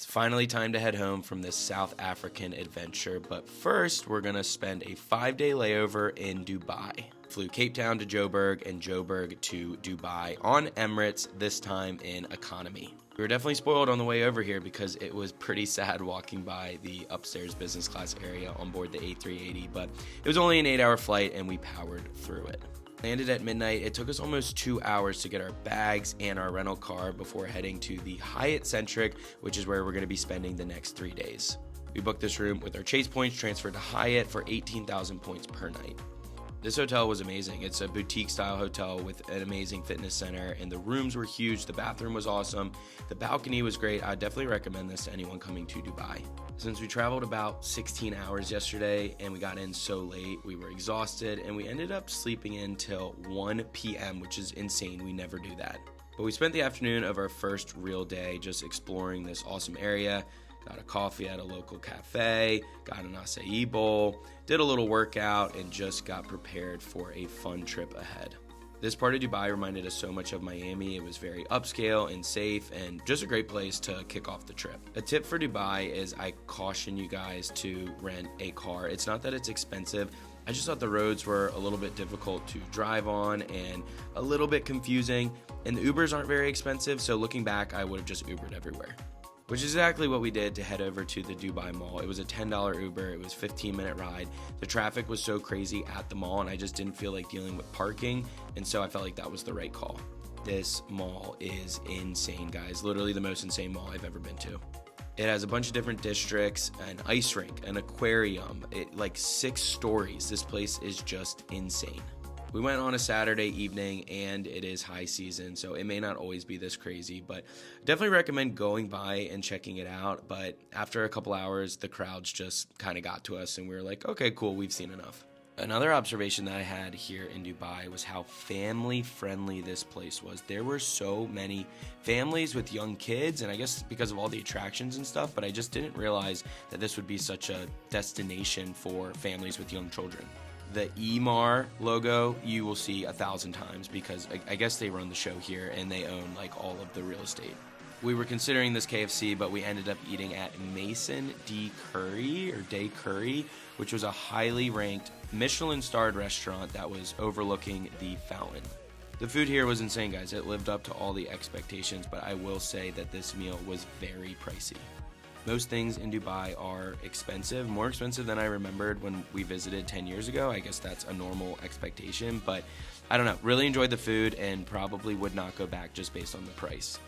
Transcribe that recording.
It's finally time to head home from this South African adventure, but first we're gonna spend a 5-day layover in Dubai. Flew Cape Town to Joburg and Joburg to Dubai on Emirates, this time in economy. We were definitely spoiled on the way over here because it was pretty sad walking by the upstairs business class area on board the A380, but it was only an 8-hour flight and we powered through it. Landed at midnight. It took us almost 2 hours to get our bags and our rental car before heading to the Hyatt Centric, which is where we're going to be spending the next 3 days. We booked this room with our Chase points transferred to Hyatt for 18,000 points per night. This hotel was amazing. It's a boutique style hotel with an amazing fitness center, and the rooms were huge. The bathroom was awesome. The balcony was great. I definitely recommend this to anyone coming to Dubai. Since we traveled about 16 hours yesterday and we got in so late, we were exhausted and we ended up sleeping in till 1 p.m., which is insane. We never do that. But we spent the afternoon of our first real day just exploring this awesome area. Got a coffee at a local cafe, got an acai bowl, did a little workout, and just got prepared for a fun trip ahead. This part of Dubai reminded us so much of Miami. It was very upscale and safe and just a great place to kick off the trip. A tip for Dubai is I caution you guys to rent a car. It's not that it's expensive. I just thought the roads were a little bit difficult to drive on and a little bit confusing. And the Ubers aren't very expensive, so looking back, I would have just Ubered everywhere. Which is exactly what we did to head over to the Dubai Mall. It was a $10 Uber, it was a 15-minute ride. The traffic was so crazy at the mall and I just didn't feel like dealing with parking, and so I felt like that was the right call. This mall is insane, guys. Literally the most insane mall I've ever been to. It has a bunch of different districts, an ice rink, an aquarium, like 6 stories. This place is just insane. We went on a Saturday evening and it is high season, so it may not always be this crazy, but definitely recommend going by and checking it out. But after a couple hours, the crowds just kind of got to us and we were like, okay, cool, we've seen enough. Another observation that I had here in Dubai was how family friendly this place was. There were so many families with young kids, and I guess because of all the attractions and stuff, but I just didn't realize that this would be such a destination for families with young children. The Emaar logo you will see 1,000 times because I guess they run the show here and they own like all of the real estate. We were considering this KFC, but we ended up eating at Mason D Curry or Day Curry, which was a highly ranked Michelin-starred restaurant that was overlooking the fountain. The food here was insane, guys. It lived up to all the expectations, but I will say that this meal was very pricey. Most things in Dubai are expensive, more expensive than I remembered when we visited 10 years ago. I guess that's a normal expectation, but I don't know. Really enjoyed the food and probably would not go back just based on the price.